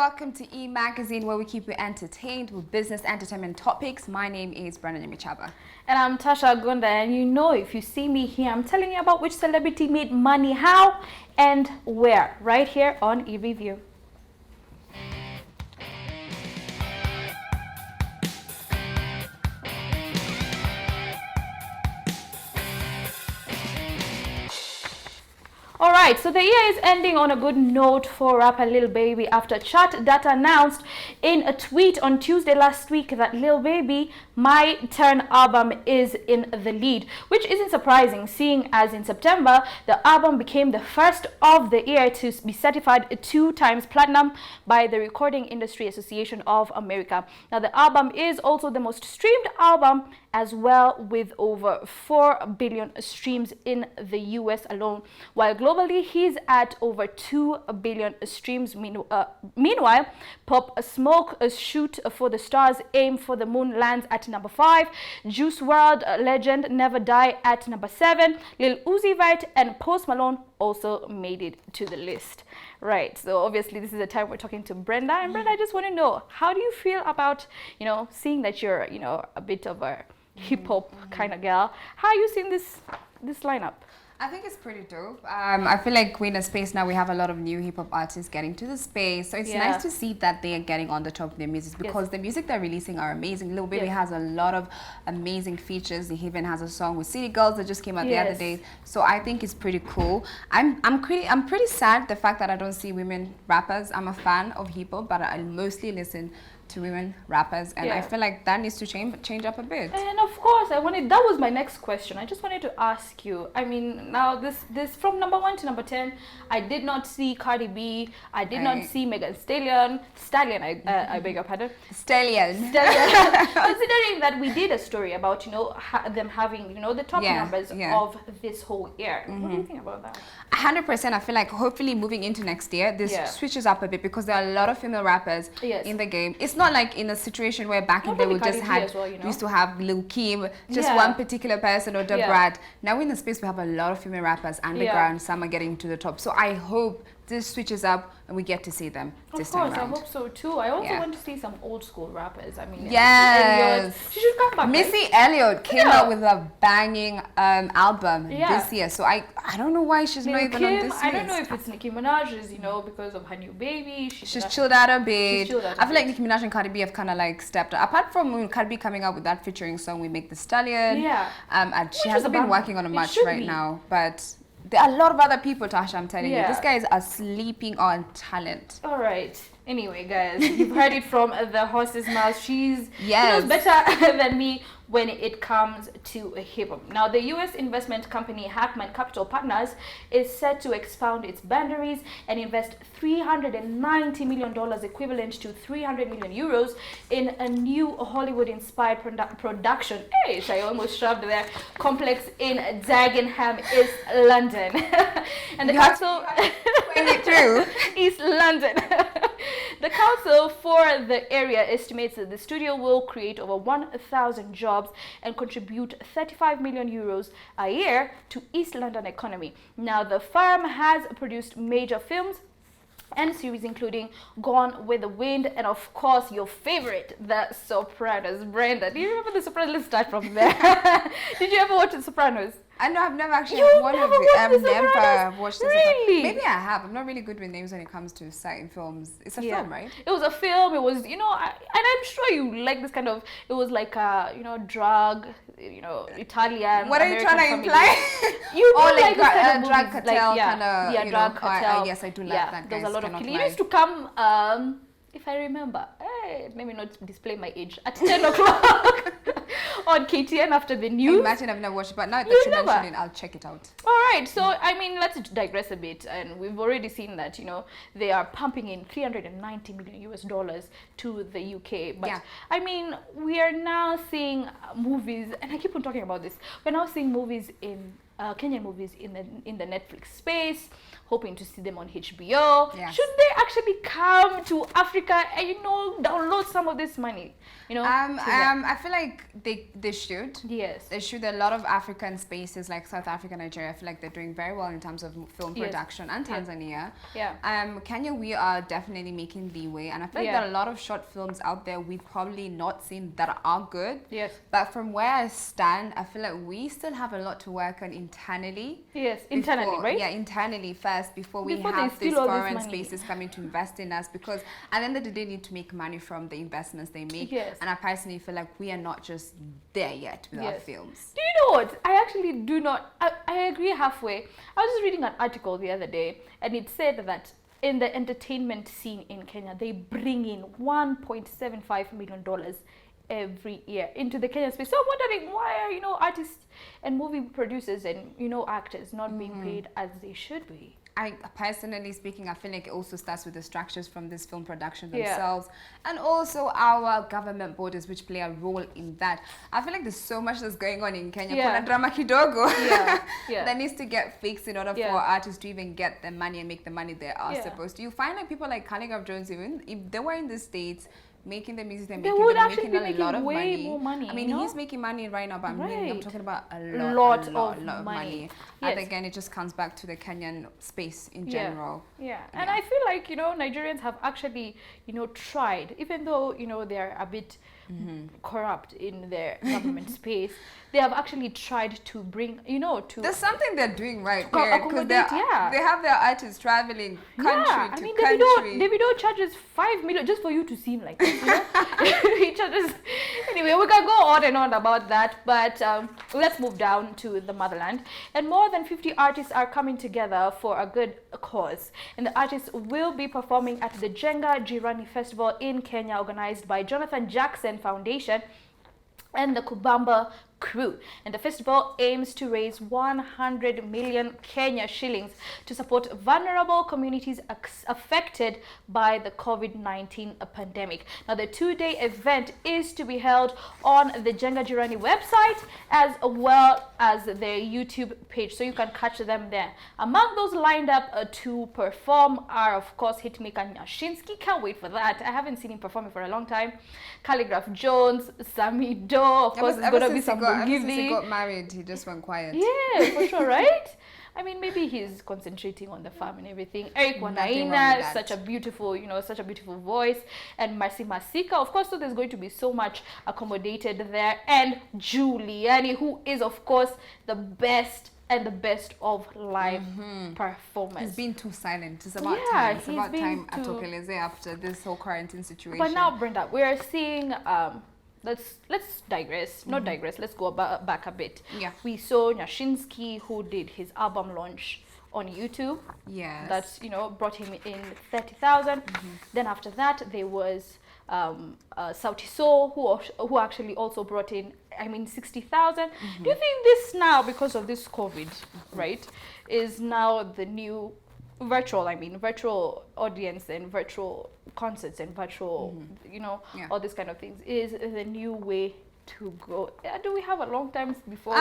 welcome to E! Magazine, where we keep you entertained with business entertainment topics. My name is Brenda Nyamichaba. And I'm Tasha Gonda, and you know, if you see me here, I'm telling you about which celebrity made money, how, and where, right here on E-Review. Alright, so the year is ending on a good note for rapper Lil Baby after Chart Data announced in a tweet on Tuesday last week that Lil Baby My Turn album is in the lead, which isn't surprising seeing as in September the album became the first of the year to be certified 2 times platinum by the Recording Industry Association of America. Now the album is also the most streamed album as well, with over 4 billion streams in the US alone, while globally he's at over 2 billion streams. Meanwhile, Pop Smoke Shoot for the Stars Aim for the Moon lands at number 5, Juice WRLD Legend Never Die at number 7, Lil Uzi Vert and Post Malone also made it to the list. Right, so obviously this is the time we're talking to Brenda, and Brenda, I just want to know, how do you feel about, seeing that you're, a bit of a hip-hop kind of girl? How are you seeing this lineup? I think it's pretty dope. I feel like we're in a space now, we have a lot of new hip-hop artists getting to the space. So it's nice to see that they are getting on the top of their music, because the music they're releasing are amazing. Lil Baby has a lot of amazing features. He even has a song with City Girls that just came out the other day. So I think it's pretty cool. I'm pretty sad the fact that I don't see women rappers. I'm a fan of hip-hop, but I mostly listen to women rappers, and I feel like that needs to change up a bit. And of course, that was my next question. I just wanted to ask you, I mean, now this from number 1 to number 10, I did not see Cardi B, I did not see Megan Stallion, I beg your pardon? Stallion. Considering that we did a story about, them having, the top numbers of this whole year. What do you think about that? 100%. I feel like hopefully moving into next year, this switches up a bit, because there are a lot of female rappers in the game. It's not like in a situation where back in the day we just had, we used to have Lil Kim, just one particular person, or Da Brat. Now in the space we have a lot of female rappers underground, some are getting to the top. So I hope this switches up and we get to see them this time around. Of course, I hope so too. I also want to see some old school rappers. I mean, she should come back. Missy Elliott came out with a banging album this year, so I don't know why she's not even on this list. I don't know if it's Nicki Minaj's, because of her new baby. She's chilled out a bit. I feel like Nicki Minaj and Cardi B have kind of like stepped up. Apart from Cardi B coming out with that featuring song We Make the Stallion. And she hasn't been working on a much right now, but there are a lot of other people, Tasha, I'm telling you. This guy is sleeping on talent. All right. Anyway, guys, you've heard it from the horse's mouth. She knows better than me when it comes to hip-hop. Now, the U.S. investment company Hackman Capital Partners is set to expand its boundaries and invest $390 million, equivalent to 300 million euros, in a new Hollywood-inspired production. Hey, I almost shoved there. Complex in Dagenham, East London. And the council East London. The council for the area estimates that the studio will create over 1,000 jobs and contribute 35 million euros a year to East London economy. Now, the firm has produced major films and series including Gone with the Wind and, of course, your favorite, The Sopranos. Brenda, do you remember The Sopranos? Let's start from there. Did you ever watch The Sopranos? I know, I've never actually watched The Sopranos. Really? Maybe I have. I'm not really good with names when it comes to certain films. It's a film, right? It was a film. It was, and I'm sure you like this kind of, it was like a, drug, Italian. What are you trying to imply? You like kind of drug cartel kind of, drug cartel. Yes, I do like that. There's a lot of killing. It used to come, if I remember, let me not display my age, at 10 o'clock on KTN after the news. Imagine I've never watched it, but now that you mention it, I'll check it out. All right, so I mean, let's digress a bit, and we've already seen that they are pumping in $390 million US to the UK. But I mean, we are now seeing movies, and I keep on talking about this. We're now seeing movies in Kenyan movies in the Netflix space. hoping to see them on HBO. Yes. Should they actually come to Africa and, you know, download some of this money? You know, I feel like they should. Yes. They should. There are a lot of African spaces like South Africa, Nigeria. I feel like they're doing very well in terms of film production, and Tanzania. Yeah. Kenya, we are definitely making leeway, and I feel like there are a lot of short films out there we've probably not seen that are good. Yes. But from where I stand, I feel like we still have a lot to work on internally. Yes, internally, right? Yeah, internally first before we Before have they these steal all this foreign money. spaces coming to invest in us, because at the end of the day, they need to make money from the investments they make. Yes. And I personally feel like we are not just there yet with our films. Do you know what? I actually do not. I agree halfway. I was just reading an article the other day, and it said that in the entertainment scene in Kenya, they bring in $1.75 million every year into the Kenyan space. So I'm wondering, why are, you know, artists and movie producers and, you know, actors not being paid as they should be? I personally speaking, I feel like it also starts with the structures from this film production themselves, and also our government borders, which play a role in that. I feel like there's so much that's going on in Kenya. Kuna drama kidogo that needs to get fixed in order for artists to even get the money and make the money they are supposed to. You find like people like Khaligraph Jones, even if they were in the States making the music they're making, they're making a lot of way more money. I mean, you know? he's making money right now, but I'm talking about a lot of money. Yes. And again, it just comes back to the Kenyan space in general. And I feel like, you know, Nigerians have actually, you know, tried, even though, you know, they're a bit corrupt in their government space, they have actually tried to bring, you know, to... There's something they're doing right here, because they have their artists traveling country to country. Davido charges 5 million just for you to seem like this, you know? He charges... Anyway, we can go on and on about that, but let's move down to the motherland. And more than 50 artists are coming together for a good cause. And the artists will be performing at the Jenga Jirani Festival in Kenya, organized by Jonathan Jackson Foundation and the Kubamba crew. And the festival aims to raise 100 million Kenya shillings to support vulnerable communities affected by the COVID-19 pandemic. Now, the two-day event is to be held on the Jenga Jirani website as well as their YouTube page, so you can catch them there. Among those lined up to perform are, of course, hitmaker Nyashinski. Can't wait for that. I haven't seen him performing for a long time. Khaligraph Jones, Sammy Do, of course, it's gonna be some ever since he got married, he just went quiet. Yeah, for sure, right? I mean, maybe he's concentrating on the farm and everything. Eric Wanaina, such a beautiful, you know, such a beautiful voice. And Mercy Masika, of course, so there's going to be so much accommodated there. And Juliani, who is, of course, the best and the best of live performance. He's been too silent. It's about time. It's about time atokeleze after this whole quarantine situation. But now, Brenda, we are seeing... Let's digress. Not digress. Let's go back a bit. Yeah. We saw Nyashinski, who did his album launch on YouTube. Yes. That, you know, brought him in 30,000. Then after that, there was Sauti Sol, who actually also brought in, 60,000. Do you think this now, because of this COVID, right, is now the new virtual audience and virtual concerts and virtual, you know, all these kind of things is the new way to go? Do we have a long time before?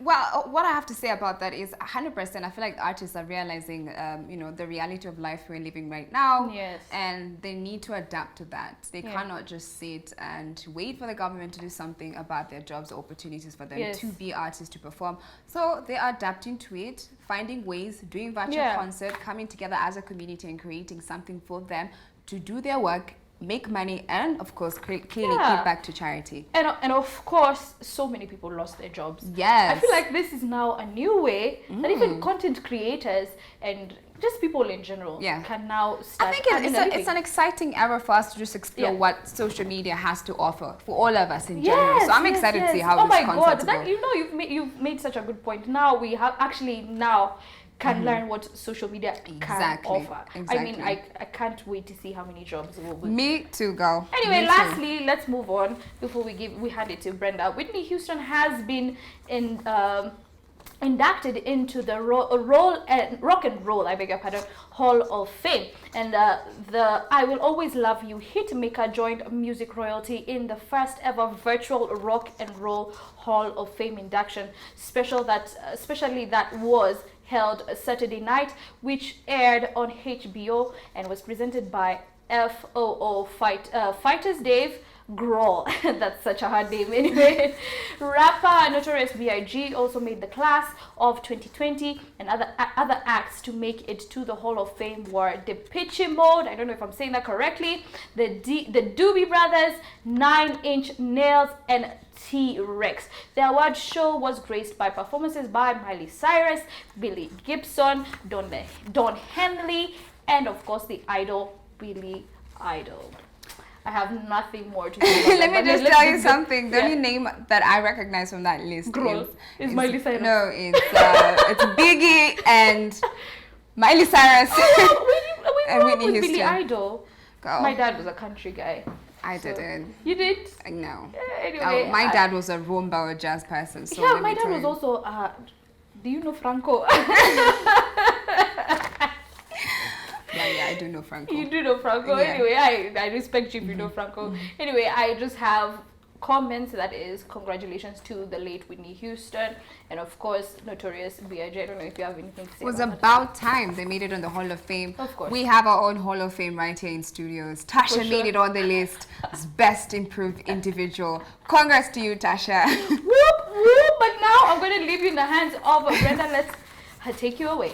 Well, what I have to say about that is 100%. I feel like artists are realizing, you know, the reality of life we're living right now. Yes. And they need to adapt to that. They cannot just sit and wait for the government to do something about their jobs or opportunities for them to be artists, to perform. So they are adapting to it, finding ways, doing virtual concert, coming together as a community and creating something for them to do their work, make money, and of course clearly give back to charity. And of course, so many people lost their jobs. Yes. I feel like this is now a new way that even content creators and just people in general can now start. I think it's an exciting era for us to just explore what social media has to offer for all of us in general. So I'm excited to see how this concept goes. You know, you've made such a good point. Now we have can learn what social media can offer. I mean, I can't wait to see how many jobs will be. Me too, girl. Anyway, lastly, let's move on before we hand it to Brenda. Whitney Houston has been inducted into the Rock and Roll, Hall of Fame. And the I Will Always Love You hitmaker joined music royalty in the first ever virtual Rock and Roll Hall of Fame induction. Especially that was held Saturday night, which aired on HBO and was presented by Fighters Dave Grohl. That's such a hard name anyway. Rapper Notorious B.I.G. also made the class of 2020, and other acts to make it to the Hall of Fame were Depeche Mode, I don't know if I'm saying that correctly, the Doobie Brothers, 9 Inch Nails, and T-Rex. The award show was graced by performances by Miley Cyrus, Billy Gibson, Don Henley, and of course the idol Billy Idol. I have nothing more to say. Let me just tell you something. The only name that I recognize from that list is Miley Cyrus. No, it's Biggie and Miley Cyrus and Whitney Houston. Billy Idol. Girl. My dad was a country guy. I didn't. You did? No. Anyway, my dad was a rumba or jazz person. So yeah, my dad was also. Do you know Franco? Yeah, I do know Franco. You do know Franco. Yeah. Anyway, I respect you if you know Franco. Anyway, I just have comments, that is, congratulations to the late Whitney Houston, and of course Notorious B.I.G. I don't know if you have anything to say. It was about time they made it on the Hall of Fame. Of course. We have our own Hall of Fame right here in studios. Tasha made it on the list as best improved individual. Congrats to you, Tasha. Whoop, whoop. But now I'm going to leave you in the hands of Brenda. Let's take you away.